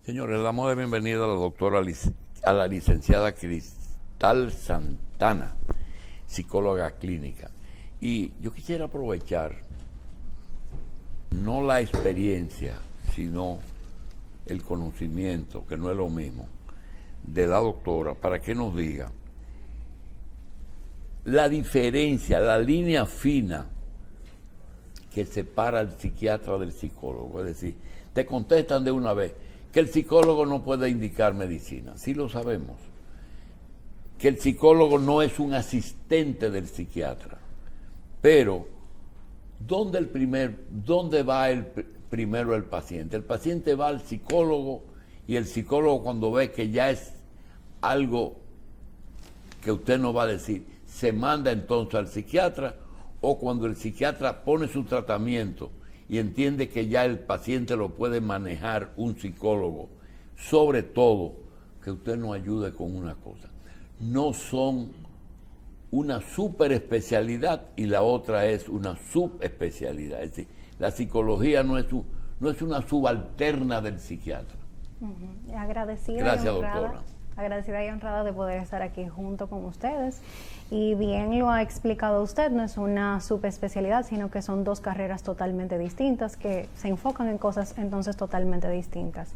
Señores, le damos la bienvenida a la a la licenciada Cristal Santana, psicóloga clínica. Y yo quisiera aprovechar no la experiencia, sino el conocimiento, que no es lo mismo, de la doctora, para que nos diga la diferencia, la línea fina que separa al psiquiatra del psicólogo. Es decir, te contestan de una vez que el psicólogo no puede indicar medicina, sí lo sabemos, que el psicólogo no es un asistente del psiquiatra, pero ¿dónde va primero el paciente? El paciente va al psicólogo y el psicólogo, cuando ve que ya es algo que usted no va a decir, se manda entonces al psiquiatra, o cuando el psiquiatra pone su tratamiento y entiende que ya el paciente lo puede manejar un psicólogo. Sobre todo, que usted nos ayude con una cosa: no son una superespecialidad y la otra es una subespecialidad. Es decir, la psicología no es una subalterna del psiquiatra. Agradecida Gracias, y honrada, doctora. agradecida y honrada de poder estar aquí junto con ustedes. Y bien lo ha explicado usted, no es una subespecialidad, sino que son dos carreras totalmente distintas que se enfocan en cosas entonces totalmente distintas.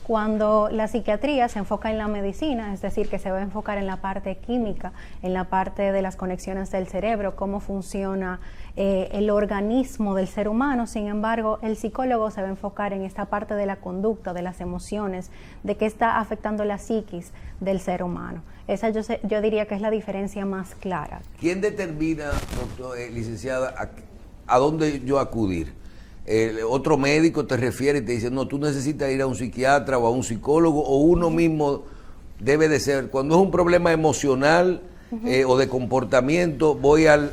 Cuando la psiquiatría se enfoca en la medicina, es decir, que se va a enfocar en la parte química, en la parte de las conexiones del cerebro, cómo funciona el organismo del ser humano. Sin embargo, el psicólogo se va a enfocar en esta parte de la conducta, de las emociones, de qué está afectando la psiquis del ser humano. Esa yo diría que es la diferencia más clara. ¿Quién determina, licenciada, a dónde yo acudir? Otro médico te refiere y te dice, no, tú necesitas ir a un psiquiatra o a un psicólogo, o uno mismo debe de ser. Cuando es un problema emocional o de comportamiento, voy al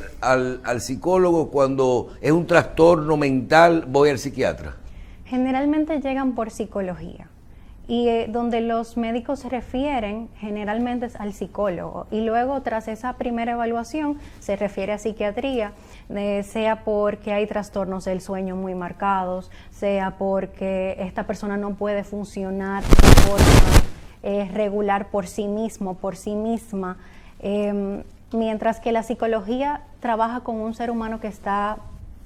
psicólogo. Cuando es un trastorno mental, voy al psiquiatra. Generalmente llegan por psicología. Y donde los médicos se refieren generalmente es al psicólogo, y luego tras esa primera evaluación se refiere a psiquiatría, sea porque hay trastornos del sueño muy marcados, sea porque esta persona no puede funcionar de forma regular por sí mismo, por sí misma, mientras que la psicología trabaja con un ser humano que está,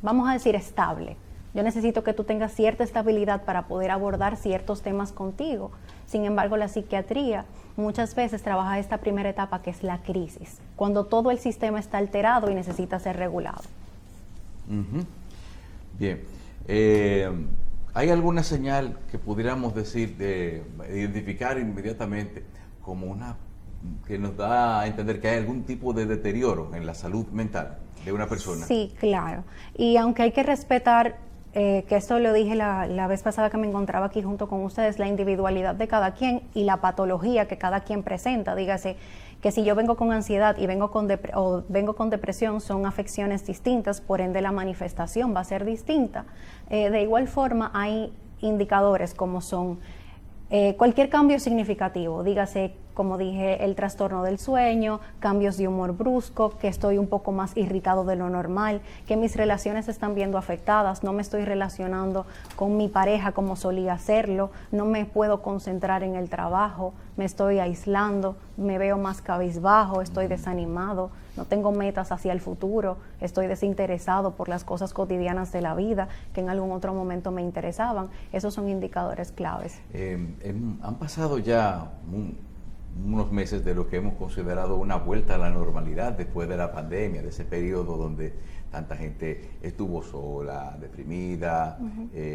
vamos a decir, estable. Yo necesito que tú tengas cierta estabilidad para poder abordar ciertos temas contigo. Sin embargo, la psiquiatría muchas veces trabaja esta primera etapa, que es la crisis, cuando todo el sistema está alterado y necesita ser regulado. Bien. ¿Hay alguna señal que pudiéramos decir, identificar inmediatamente como una que nos da a entender que hay algún tipo de deterioro en la salud mental de una persona? Sí, claro. Y aunque hay que respetar, que esto lo dije la vez pasada que me encontraba aquí junto con ustedes, la individualidad de cada quien y la patología que cada quien presenta. Dígase que si yo vengo con ansiedad y vengo con depresión, son afecciones distintas, por ende la manifestación va a ser distinta. De igual forma, hay indicadores como son cualquier cambio significativo, dígase, como dije, el trastorno del sueño, cambios de humor brusco, que estoy un poco más irritado de lo normal, que mis relaciones se están viendo afectadas, no me estoy relacionando con mi pareja como solía hacerlo, no me puedo concentrar en el trabajo, me estoy aislando, me veo más cabizbajo, estoy desanimado, no tengo metas hacia el futuro, estoy desinteresado por las cosas cotidianas de la vida que en algún otro momento me interesaban. Esos son indicadores claves. Han pasado ya unos meses de lo que hemos considerado una vuelta a la normalidad después de la pandemia, de ese periodo donde tanta gente estuvo sola, deprimida,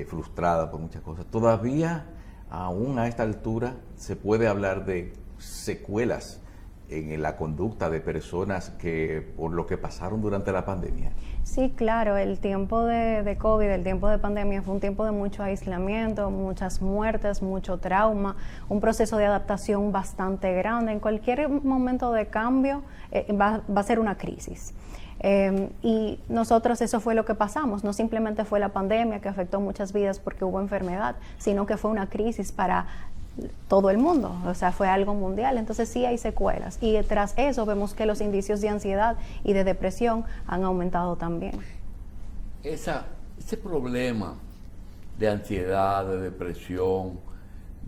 frustrada por muchas cosas. Todavía, aún a esta altura, se puede hablar de secuelas en la conducta de personas que por lo que pasaron durante la pandemia. Sí, claro, el tiempo de COVID, el tiempo de pandemia fue un tiempo de mucho aislamiento, muchas muertes, mucho trauma, un proceso de adaptación bastante grande. En cualquier momento de cambio va a ser una crisis. Y nosotros eso fue lo que pasamos, no simplemente fue la pandemia que afectó muchas vidas porque hubo enfermedad, sino que fue una crisis para todo el mundo, o sea, fue algo mundial. Entonces sí hay secuelas, y tras eso vemos que los indicios de ansiedad y de depresión han aumentado también. Ese problema de ansiedad, de depresión,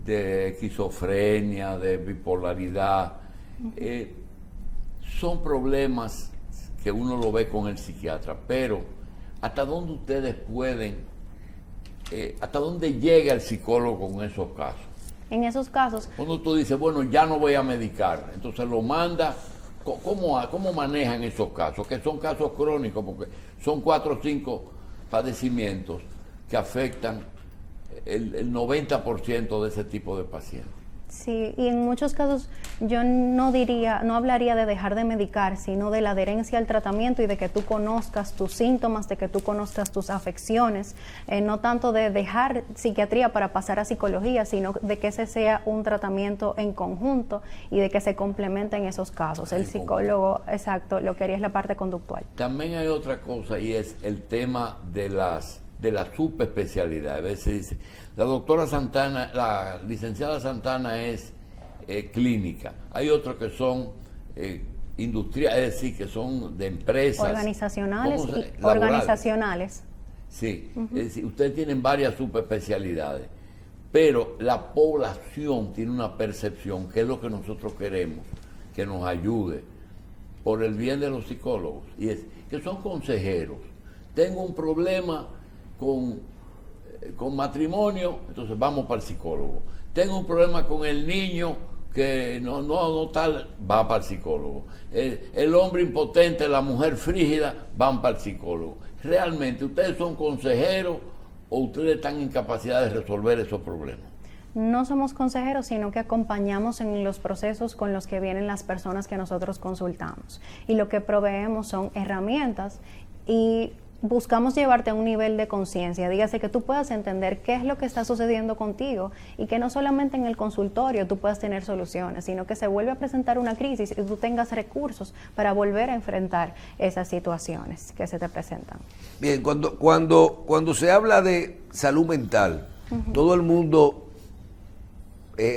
de esquizofrenia, de bipolaridad. Son problemas que uno lo ve con el psiquiatra, pero ¿hasta dónde ustedes pueden, hasta dónde llega el psicólogo con esos casos? En esos casos, Cuando tú dices, bueno, ya no voy a medicar, entonces lo manda, ¿cómo manejan esos casos? Que son casos crónicos, porque son 4 o 5 padecimientos que afectan el 90% de ese tipo de pacientes. sí, y en muchos casos yo no hablaría de dejar de medicar, sino de la adherencia al tratamiento y de que tú conozcas tus síntomas, de que tú conozcas tus afecciones, no tanto de dejar psiquiatría para pasar a psicología, sino de que ese sea un tratamiento en conjunto y de que se complementen esos casos. El psicólogo, exacto, lo que haría es la parte conductual. También hay otra cosa y es el tema de la subespecialidad. A veces dice, la doctora Santana, la licenciada Santana es clínica. Hay otros que son industriales, es decir, que son de empresas. Organizacionales y Laborales. organizacionales. Sí, es decir, ustedes tienen varias subespecialidades, pero la población tiene una percepción, que es lo que nosotros queremos, que nos ayude por el bien de los psicólogos, y es que son consejeros. Tengo un problema con matrimonio, entonces vamos para el psicólogo. Tengo un problema con el niño que no tal, va para el psicólogo. El hombre impotente, la mujer frígida, van para el psicólogo. ¿Realmente ustedes son consejeros o ustedes están en capacidad de resolver esos problemas? No somos consejeros, sino que acompañamos en los procesos con los que vienen las personas que nosotros consultamos. Y lo que proveemos son herramientas y buscamos llevarte a un nivel de conciencia, dígase que tú puedas entender qué es lo que está sucediendo contigo y que no solamente en el consultorio tú puedas tener soluciones, sino que se vuelve a presentar una crisis y tú tengas recursos para volver a enfrentar esas situaciones que se te presentan. Bien, cuando se habla de salud mental, todo el mundo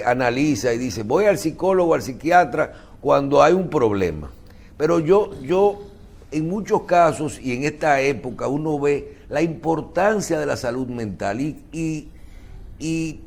analiza y dice, voy al psicólogo, al psiquiatra, cuando hay un problema. Pero yo en muchos casos y en esta época uno ve la importancia de la salud mental y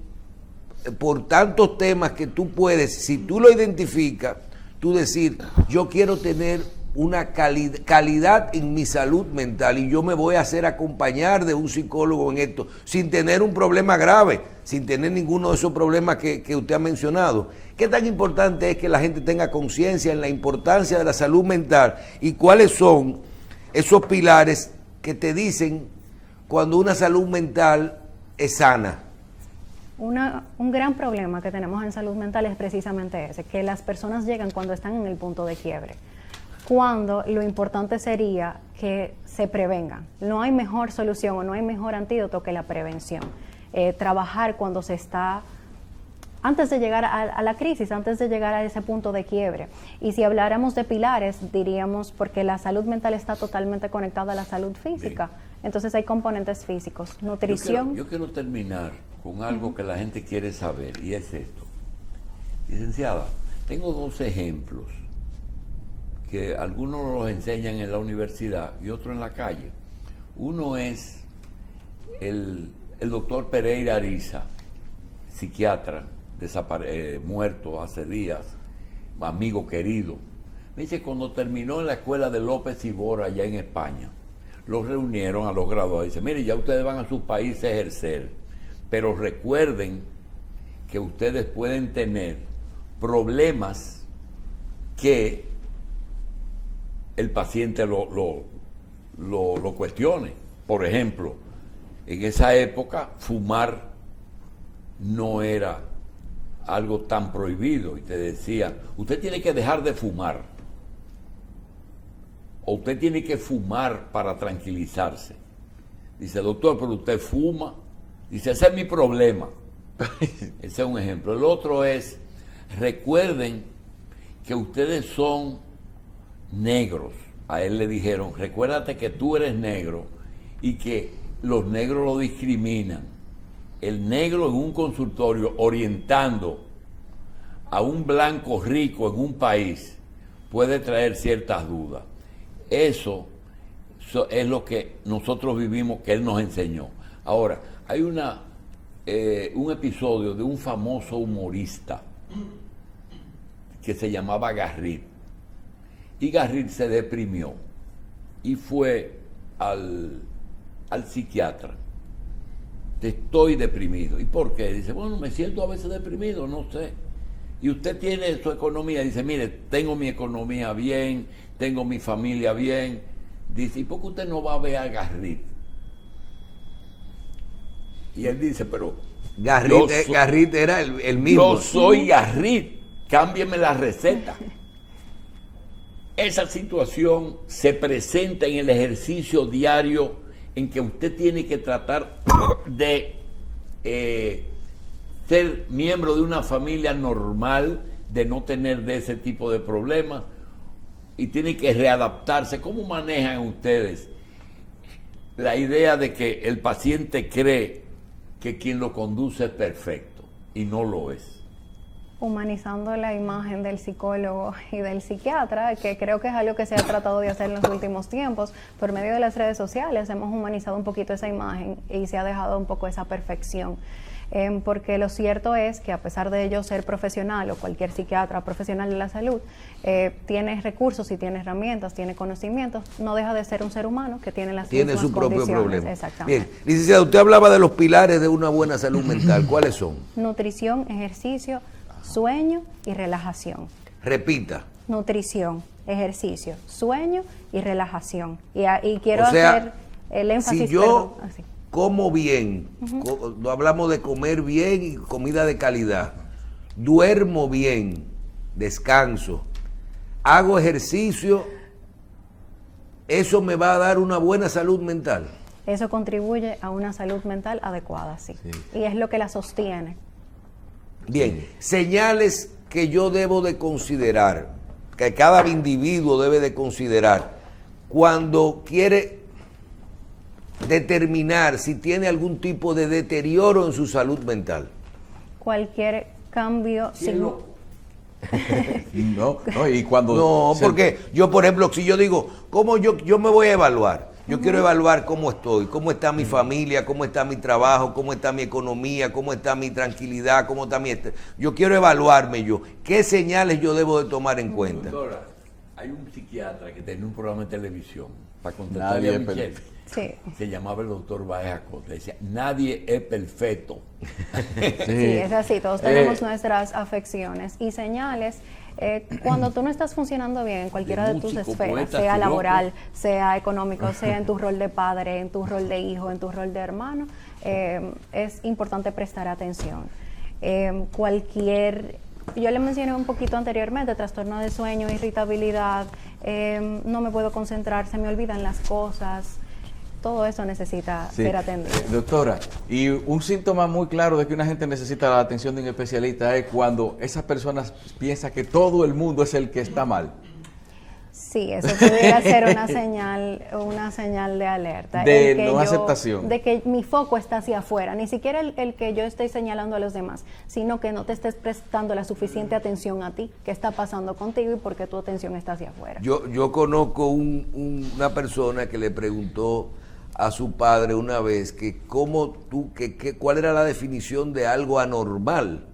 por tantos temas que tú puedes, si tú lo identificas, tú decir, yo quiero tener una calidad en mi salud mental y yo me voy a hacer acompañar de un psicólogo en esto, sin tener un problema grave, sin tener ninguno de esos problemas que usted ha mencionado. ¿Qué tan importante es que la gente tenga conciencia en la importancia de la salud mental y cuáles son esos pilares que te dicen cuando una salud mental es sana? Un gran problema que tenemos en salud mental es precisamente ese, que las personas llegan cuando están en el punto de quiebre, cuando lo importante sería que se prevengan. No hay mejor solución o no hay mejor antídoto que la prevención. Trabajar cuando se está, antes de llegar a la crisis, antes de llegar a ese punto de quiebre. Y si habláramos de pilares, diríamos, porque la salud mental está totalmente conectada a la salud física. Bien. Entonces hay componentes físicos, nutrición. Yo quiero terminar con algo que la gente quiere saber, y es esto. Licenciada, tengo 2 ejemplos que algunos los enseñan en la universidad y otro en la calle. Uno es el doctor Pereira Ariza, psiquiatra, muerto hace días, amigo querido. Me dice, cuando terminó en la escuela de López Ibora allá en España, los reunieron a los graduados y dice, mire, ya ustedes van a sus países a ejercer, pero recuerden que ustedes pueden tener problemas que el paciente lo cuestione. Por ejemplo, en esa época fumar no era algo tan prohibido y te decían, usted tiene que dejar de fumar o usted tiene que fumar para tranquilizarse. Dice, doctor, pero usted fuma. Dice, ese es mi problema. Ese es un ejemplo. El otro es, recuerden que ustedes son negros. A él le dijeron, recuérdate que tú eres negro y que los negros lo discriminan. El negro en un consultorio orientando a un blanco rico en un país puede traer ciertas dudas. Eso es lo que nosotros vivimos, que él nos enseñó. Ahora, hay una un episodio de un famoso humorista que se llamaba Garrit. Y Garrit se deprimió y fue al psiquiatra. Estoy deprimido. ¿Y por qué? Dice, bueno, me siento a veces deprimido, no sé. Y usted tiene su economía. Dice, mire, tengo mi economía bien, tengo mi familia bien. Dice, ¿y por qué usted no va a ver a Garrit? Y él dice, pero... Garrit era el mismo. Yo soy Garrit, cámbieme la receta. Esa situación se presenta en el ejercicio diario en que usted tiene que tratar de ser miembro de una familia normal, de no tener de ese tipo de problemas, y tiene que readaptarse. ¿Cómo manejan ustedes la idea de que el paciente cree que quien lo conduce es perfecto y no lo es? Humanizando la imagen del psicólogo y del psiquiatra, que creo que es algo que se ha tratado de hacer en los últimos tiempos. Por medio de las redes sociales hemos humanizado un poquito esa imagen y se ha dejado un poco esa perfección. Porque lo cierto es que a pesar de ello ser profesional o cualquier psiquiatra profesional de la salud, tiene recursos y tiene herramientas, tiene conocimientos, no deja de ser un ser humano que tiene las mismas su propio condiciones. problema. Exactamente. Bien, licenciado, usted hablaba de los pilares de una buena salud mental. ¿Cuáles son? Nutrición, ejercicio, sueño y relajación. Repita. Nutrición, ejercicio, sueño y relajación. Y quiero O sea, hacer el énfasis. Si yo perdón, así. como bien, no hablamos de comer bien y comida de calidad, duermo bien, descanso, hago ejercicio, eso me va a dar una buena salud mental. Eso contribuye a una salud mental adecuada, sí. Y es lo que la sostiene. Bien, señales que yo debo de considerar, que cada individuo debe de considerar cuando quiere determinar si tiene algún tipo de deterioro en su salud mental. Cualquier cambio y cuando... No, porque yo, por ejemplo, si yo digo, ¿cómo yo me voy a evaluar? Yo quiero evaluar cómo estoy, cómo está mi familia, cómo está mi trabajo, cómo está mi economía, cómo está mi tranquilidad, cómo está mi... Yo quiero evaluarme yo. ¿Qué señales yo debo de tomar en cuenta? Doctora, hay un psiquiatra que tenía un programa de televisión para contestarle a Michelle. Sí. Se llamaba el doctor Baez Acosta. Decía, nadie es perfecto. Sí, es así. Todos tenemos nuestras afecciones y señales. Cuando tú no estás funcionando bien en cualquiera de tus esferas, sea laboral, sea económico, sea en tu rol de padre, en tu rol de hijo, en tu rol de hermano, es importante prestar atención. Yo le mencioné un poquito anteriormente, trastorno de sueño, irritabilidad, no me puedo concentrar, se me olvidan las cosas. Todo eso necesita ser atendido. Doctora, y un síntoma muy claro de que una gente necesita la atención de un especialista es cuando esas personas piensan que todo el mundo es el que está mal. Sí, eso podría ser una señal de alerta. De no aceptación. De que mi foco está hacia afuera, ni siquiera el que yo estoy señalando a los demás, sino que no te estés prestando la suficiente atención a ti, qué está pasando contigo y por qué tu atención está hacia afuera. Yo conozco una persona que le preguntó a su padre una vez que cuál era la definición de algo anormal,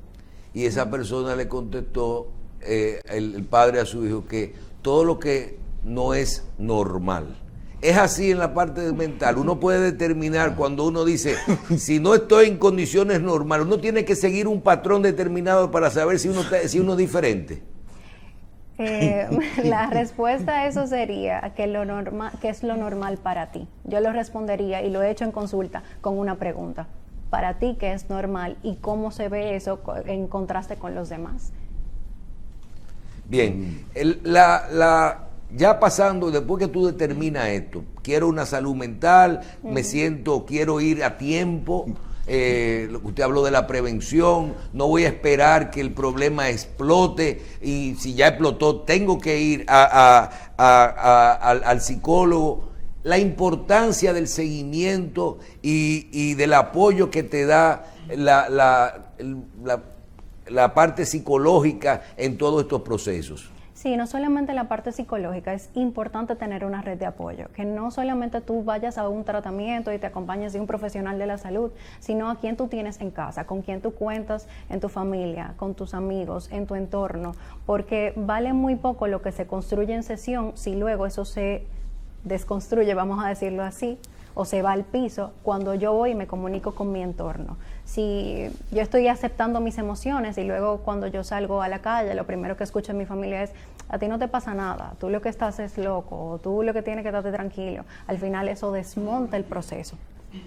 y esa persona le contestó, el padre a su hijo, que todo lo que no es normal. Es así en la parte mental. Uno puede determinar cuando uno dice, si no estoy en condiciones normales, uno tiene que seguir un patrón determinado para saber si uno es diferente. La respuesta a eso sería que ¿qué es lo normal para ti? Yo lo respondería, y lo he hecho en consulta, con una pregunta. Para ti, ¿qué es normal? ¿Y cómo se ve eso en contraste con los demás? Bien, ya pasando, después que tú determinas esto, quiero una salud mental, quiero ir a tiempo, usted habló de la prevención, no voy a esperar que el problema explote, y si ya explotó tengo que ir al psicólogo. La importancia del seguimiento y del apoyo que te da la parte psicológica en todos estos procesos. Sí, no solamente la parte psicológica, es importante tener una red de apoyo, que no solamente tú vayas a un tratamiento y te acompañes de un profesional de la salud, sino a quien tú tienes en casa, con quien tú cuentas en tu familia, con tus amigos, en tu entorno, porque vale muy poco lo que se construye en sesión si luego eso se desconstruye, vamos a decirlo así, o se va al piso cuando yo voy y me comunico con mi entorno. Si yo estoy aceptando mis emociones y luego cuando yo salgo a la calle, lo primero que escucho en mi familia es: a ti no te pasa nada, tú lo que estás es loco, o tú lo que tienes que estarte tranquilo. Al final eso desmonta el proceso.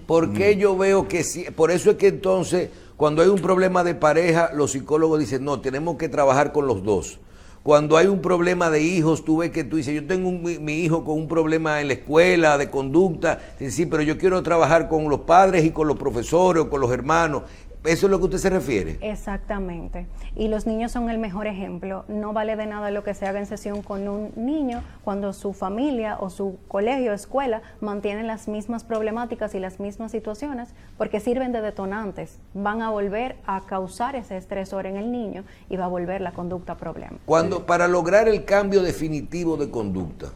Porque yo veo que sí, por eso es que entonces cuando hay un problema de pareja, los psicólogos dicen, no, tenemos que trabajar con los dos. Cuando hay un problema de hijos, tú ves que tú dices, yo tengo mi hijo con un problema en la escuela, de conducta, sí, pero yo quiero trabajar con los padres y con los profesores o con los hermanos. ¿Eso es lo que usted se refiere? Exactamente. Y los niños son el mejor ejemplo. No vale de nada lo que se haga en sesión con un niño cuando su familia o su colegio o escuela mantienen las mismas problemáticas y las mismas situaciones, porque sirven de detonantes. Van a volver a causar ese estresor en el niño y va a volver la conducta problema. Para lograr el cambio definitivo de conducta,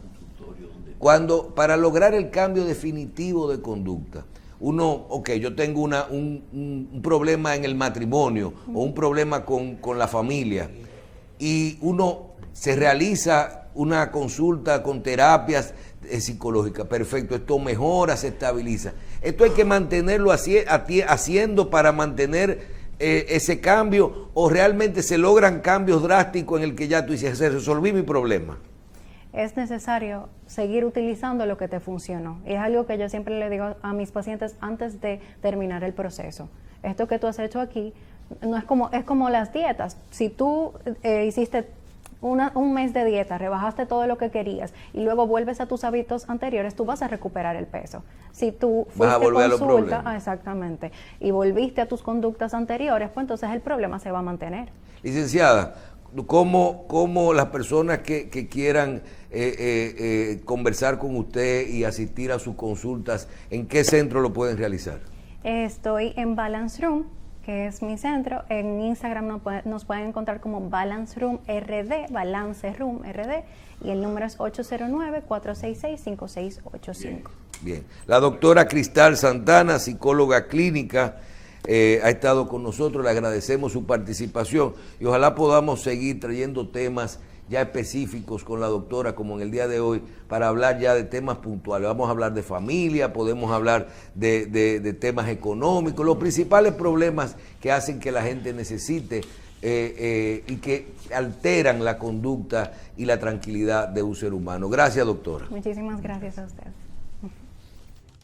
uno, ok, yo tengo un problema en el matrimonio o un problema con la familia y uno se realiza una consulta con terapias psicológicas, perfecto, esto mejora, se estabiliza. Esto hay que mantenerlo haciendo para mantener ese cambio, o realmente se logran cambios drásticos en el que ya tú dices, resolví mi problema. Es necesario seguir utilizando lo que te funcionó. Y es algo que yo siempre le digo a mis pacientes antes de terminar el proceso. Esto que tú has hecho aquí no es como las dietas. Si tú hiciste un mes de dieta, rebajaste todo lo que querías y luego vuelves a tus hábitos anteriores, tú vas a recuperar el peso. Si tú fuiste a volver a consulta, exactamente, y volviste a tus conductas anteriores, pues entonces el problema se va a mantener. Licenciada, ¿cómo las personas que quieran conversar con usted y asistir a sus consultas, en qué centro lo pueden realizar? Estoy en Balance Room, que es mi centro. En Instagram nos pueden encontrar como Balance Room RD, Balance Room RD, y el número es 809-466-5685. Bien. La doctora Cristal Santana, psicóloga clínica, ha estado con nosotros, le agradecemos su participación y ojalá podamos seguir trayendo temas ya específicos con la doctora, como en el día de hoy, para hablar ya de temas puntuales. Vamos a hablar de familia, podemos hablar de temas económicos, los principales problemas que hacen que la gente necesite y que alteran la conducta y la tranquilidad de un ser humano. Gracias, doctora. Muchísimas gracias a usted.